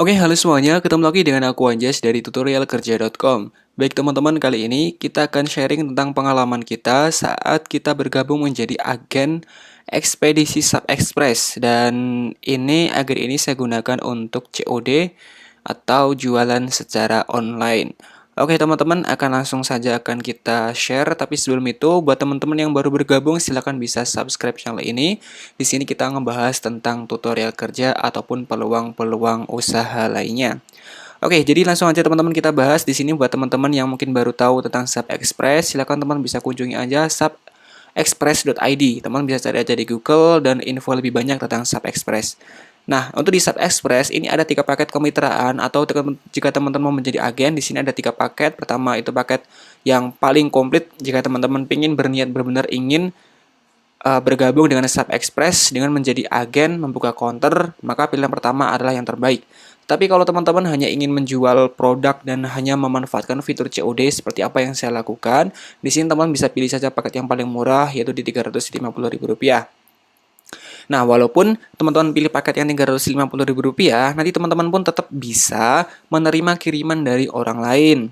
Oke, halo semuanya. Ketemu lagi dengan aku Anjas dari tutorialkerja.com. Baik teman-teman, kali ini kita akan sharing tentang pengalaman kita saat kita bergabung menjadi agen ekspedisi Sub Express. Dan agen ini saya gunakan untuk COD atau jualan secara online. Oke teman-teman, akan langsung saja akan kita share. Tapi sebelum itu, buat teman-teman yang baru bergabung, silahkan bisa subscribe channel ini. Di sini kita ngebahas tentang tutorial kerja ataupun peluang-peluang usaha lainnya. Oke, jadi langsung aja teman-teman kita bahas di sini buat teman-teman yang mungkin baru tahu tentang Sub Express, silakan teman bisa kunjungi aja subexpress.id. Teman bisa cari aja di Google dan info lebih banyak tentang Sub Express. Nah, untuk di Sub Express ini ada 3 paket kemitraan atau jika teman-teman mau menjadi agen, di sini ada 3 paket. Pertama itu paket yang paling komplit jika teman-teman ingin berniat benar-benar ingin bergabung dengan Sub Express dengan menjadi agen, membuka counter, maka pilihan pertama adalah yang terbaik. Tapi kalau teman-teman hanya ingin menjual produk dan hanya memanfaatkan fitur COD seperti apa yang saya lakukan, di sini teman bisa pilih saja paket yang paling murah yaitu di Rp350.000. Nah, walaupun teman-teman pilih paket yang Rp350.000, nanti teman-teman pun tetap bisa menerima kiriman dari orang lain.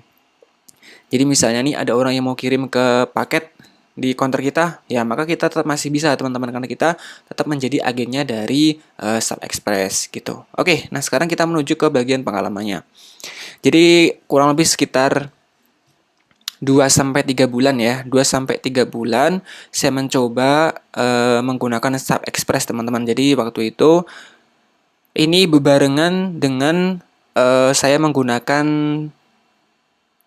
Jadi misalnya nih ada orang yang mau kirim ke paket di counter kita, ya maka kita tetap masih bisa teman-teman karena kita tetap menjadi agennya dari Sub Express gitu. Oke, nah sekarang kita menuju ke bagian pengalamannya. Jadi kurang lebih sekitar 2-3 bulan ya, 2-3 bulan saya mencoba menggunakan Sub Express teman-teman. Jadi waktu itu ini bebarengan dengan saya menggunakan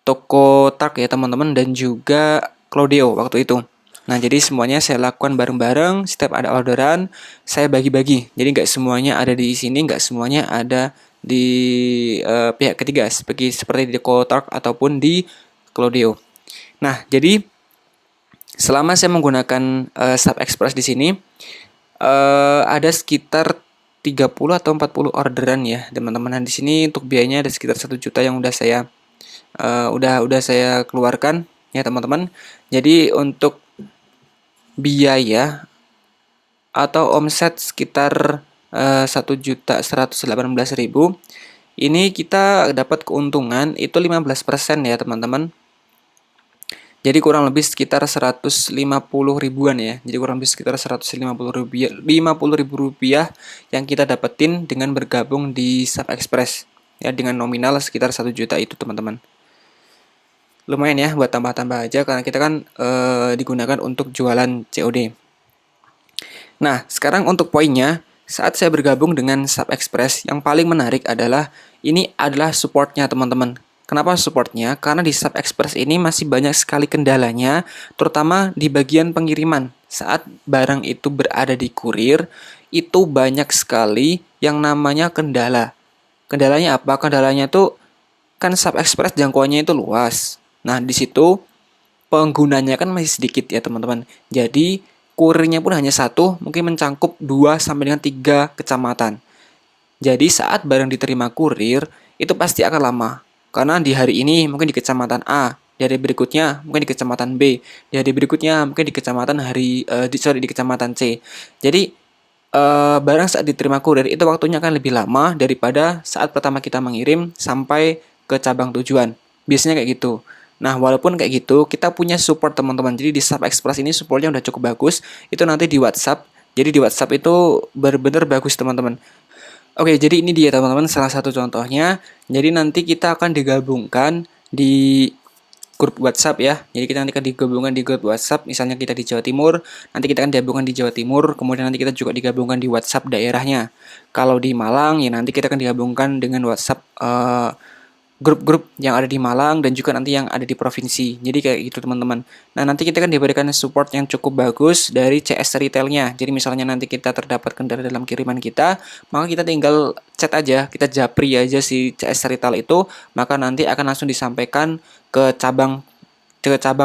toko Tark ya teman-teman dan juga Claudio waktu itu. Nah jadi semuanya saya lakukan bareng-bareng, setiap ada orderan saya bagi-bagi. Jadi nggak semuanya ada di sini, nggak semuanya ada di pihak ketiga seperti di toko Tark ataupun di Claudio. Nah jadi selama saya menggunakan Sub Express di sini ada sekitar 30 atau 40 orderan ya teman-teman. Nah, di sini untuk biayanya ada sekitar 1 juta yang udah saya keluarkan ya teman-teman. Jadi untuk biaya atau omset sekitar 1.118.000 ini kita dapat keuntungan itu 15% ya teman-teman. Jadi kurang lebih sekitar 150 ribuan ya. Jadi kurang lebih sekitar 150 ribu rupiah yang kita dapetin dengan bergabung di Sub Express ya dengan nominal sekitar 1 juta itu teman-teman. Lumayan ya buat tambah-tambah aja karena kita kan digunakan untuk jualan COD. Nah, sekarang untuk poinnya, saat saya bergabung dengan Sub Express, yang paling menarik adalah ini adalah supportnya teman-teman. Kenapa supportnya? Karena di Sub Express ini masih banyak sekali kendalanya, terutama di bagian pengiriman. Saat barang itu berada di kurir, itu banyak sekali yang namanya kendala. Kendalanya apa? Kendalanya tuh kan Sub Express jangkauannya itu luas. Nah, di situ penggunanya kan masih sedikit ya, teman-teman. Jadi, kurirnya pun hanya satu, mungkin mencangkup 2 sampai dengan 3 kecamatan. Jadi, saat barang diterima kurir, itu pasti akan lama. Karena di hari ini mungkin di kecamatan A, di hari berikutnya mungkin di kecamatan B, di hari berikutnya mungkin di kecamatan di kecamatan C. Jadi, barang saat diterima kurir itu waktunya akan lebih lama daripada saat pertama kita mengirim sampai ke cabang tujuan. Biasanya kayak gitu. Nah, walaupun kayak gitu, kita punya support teman-teman. Jadi di Sub Express ini supportnya udah cukup bagus. Itu nanti di WhatsApp. Jadi di WhatsApp itu benar-benar bagus teman-teman. Oke, jadi ini dia teman-teman salah satu contohnya. Jadi nanti kita akan digabungkan di grup WhatsApp ya. Jadi kita nanti akan digabungkan di grup WhatsApp. Misalnya kita di Jawa Timur, nanti kita akan digabungkan di Jawa Timur. Kemudian nanti kita juga digabungkan di WhatsApp daerahnya. Kalau di Malang, ya nanti kita akan digabungkan dengan WhatsApp grup-grup yang ada di Malang dan juga nanti yang ada di provinsi. Jadi kayak gitu teman-teman. Nah nanti kita kan diberikan support yang cukup bagus dari CS retailnya. Jadi misalnya nanti kita terdapat kendala dalam kiriman kita, maka kita tinggal chat aja, kita japri aja si CS retail itu, maka nanti akan langsung disampaikan ke cabang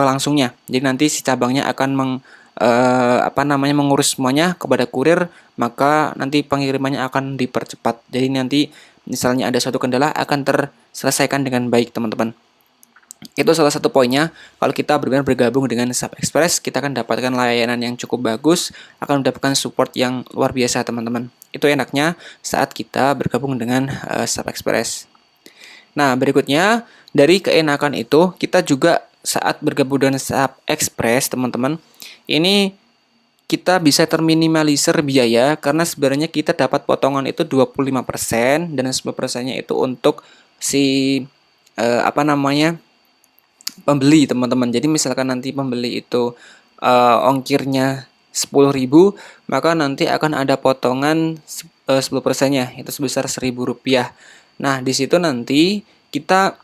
langsungnya. Jadi nanti si cabangnya akan mengurus semuanya kepada kurir, maka nanti pengirimannya akan dipercepat. Jadi nanti misalnya ada suatu kendala akan terselesaikan dengan baik teman-teman. Itu salah satu poinnya. Kalau kita benar-benar bergabung dengan Sub Express, kita akan dapatkan layanan yang cukup bagus, akan mendapatkan support yang luar biasa teman-teman. Itu enaknya saat kita bergabung dengan Sub Express. Nah, berikutnya dari keenakan itu kita juga saat bergabung dengan Sub Express, teman-teman, ini kita bisa terminimalisir biaya karena sebenarnya kita dapat potongan itu 25% dan 10%-nya itu untuk si pembeli, teman-teman. Jadi misalkan nanti pembeli itu ongkirnya 10.000, maka nanti akan ada potongan 10%-nya itu sebesar Rp1.000. Nah, di situ nanti kita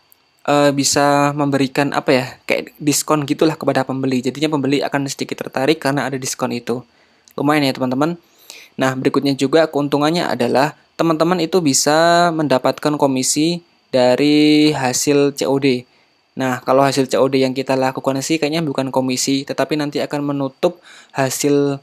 bisa memberikan apa ya, kayak diskon gitulah kepada pembeli. Jadinya pembeli akan sedikit tertarik karena ada diskon itu. Lumayan ya, teman-teman. Nah, berikutnya juga keuntungannya adalah teman-teman itu bisa mendapatkan komisi dari hasil COD. Nah, kalau hasil COD yang kita lakukan sih kayaknya bukan komisi, tetapi nanti akan menutup hasil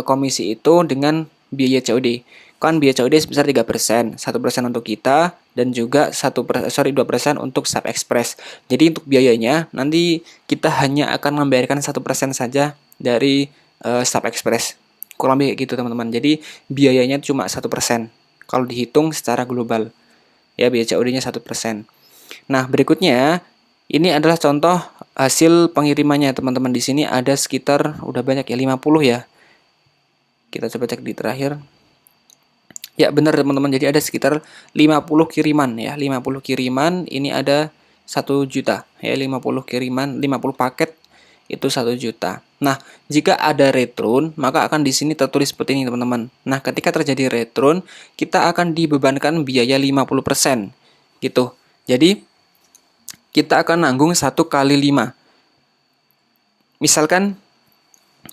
komisi itu dengan biaya COD. Kan biaya COD sebesar 3%, 1% untuk kita dan juga 2% untuk Sub Express. Jadi untuk biayanya nanti kita hanya akan membayarkan 1% saja dari Sub Express. Kurang lebih gitu, teman-teman. Jadi biayanya cuma 1% kalau dihitung secara global. Ya, biaya COD-nya 1%. Nah, berikutnya ini adalah contoh hasil pengirimannya, teman-teman. Di sini ada sekitar udah banyak ya, 50 ya. Kita coba cek di terakhir. Ya, benar teman-teman. Jadi ada sekitar 50 kiriman ya. 50 kiriman ini ada 1 juta ya, 50 kiriman, 50 paket itu 1 juta. Nah, jika ada return, maka akan di sini tertulis seperti ini, teman-teman. Nah, ketika terjadi return, kita akan dibebankan biaya 50% gitu. Jadi kita akan nanggung 1 kali 5. Misalkan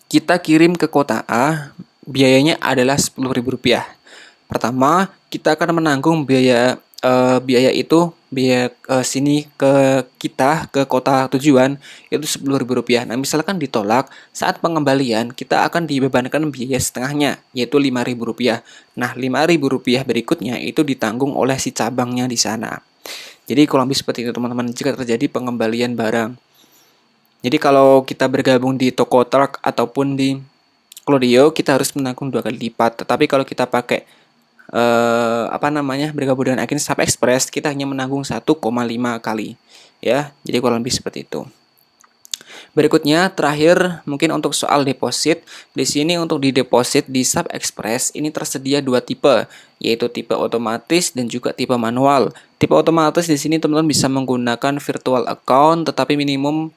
kita kirim ke kota A, biayanya adalah Rp10.000. Pertama, kita akan menanggung biaya sini ke kita ke kota tujuan itu Rp10.000. Nah, misalkan ditolak, saat pengembalian kita akan dibebankan biaya setengahnya yaitu Rp5.000. Nah, Rp5.000 berikutnya itu ditanggung oleh si cabangnya di sana. Jadi kurang lebih seperti itu, teman-teman, jika terjadi pengembalian barang. Jadi kalau kita bergabung di toko truk ataupun di Klaudeo, kita harus menanggung 2 kali lipat. Tetapi kalau kita pakai bergabung dengan agen Sub Express, kita hanya menanggung 1,5 kali. Ya, jadi kurang lebih seperti itu. Berikutnya, terakhir mungkin untuk soal deposit. Di sini untuk di deposit di Sub Express ini tersedia 2 tipe, yaitu tipe otomatis dan juga tipe manual. Tipe otomatis di sini teman-teman bisa menggunakan virtual account, tetapi minimum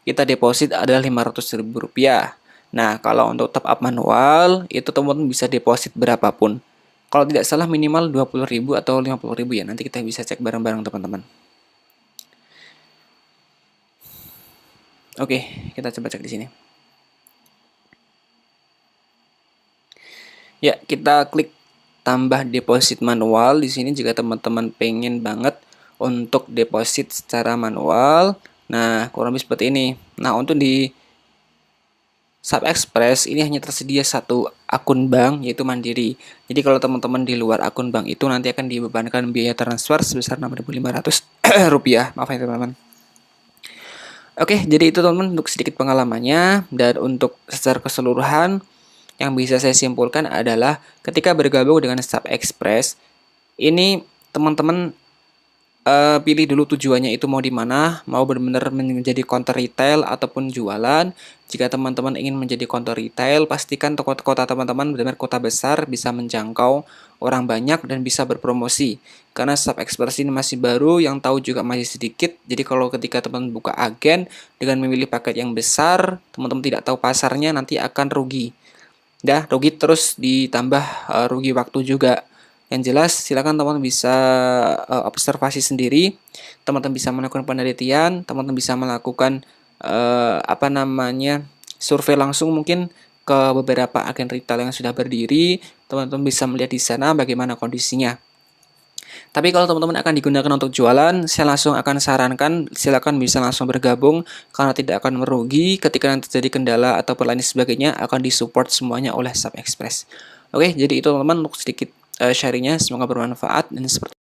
kita deposit adalah Rp500.000. Nah, kalau untuk top up manual, itu teman-teman bisa deposit berapapun. Kalau tidak salah minimal 20.000 atau 50.000 ya. Nanti kita bisa cek bareng-bareng, teman-teman. Oke, kita coba cek di sini. Ya, kita klik tambah deposit manual di sini jika teman-teman pengen banget untuk deposit secara manual. Nah, kurang lebih seperti ini. Nah, untuk di Sub Express ini hanya tersedia 1 akun bank yaitu Mandiri. Jadi kalau teman-teman di luar akun bank itu nanti akan dibebankan biaya transfer sebesar Rp6.500. Maaf ya, teman-teman. Oke, jadi itu teman-teman untuk sedikit pengalamannya, dan untuk secara keseluruhan yang bisa saya simpulkan adalah ketika bergabung dengan Sub Express ini teman-teman pilih dulu tujuannya itu mau di mana, mau benar-benar menjadi counter retail ataupun jualan. Jika teman-teman ingin menjadi counter retail, pastikan kota teman-teman benar-benar kota besar, bisa menjangkau orang banyak dan bisa berpromosi. Karena Sub Express ini masih baru, yang tahu juga masih sedikit. Jadi kalau ketika teman-teman buka agen dengan memilih paket yang besar, teman-teman tidak tahu pasarnya, nanti akan rugi. Rugi terus ditambah rugi waktu juga. Yang jelas, silakan teman-teman bisa observasi sendiri, teman-teman bisa melakukan penelitian, teman-teman bisa melakukan survei langsung mungkin ke beberapa agen retail yang sudah berdiri, teman-teman bisa melihat di sana bagaimana kondisinya. Tapi kalau teman-teman akan digunakan untuk jualan, saya langsung akan sarankan silakan bisa langsung bergabung karena tidak akan merugi. Ketika nanti terjadi kendala atau lain sebagainya akan disupport semuanya oleh Sub Express. Oke, jadi itu teman-teman untuk sedikit sharingnya, semoga bermanfaat dan seperti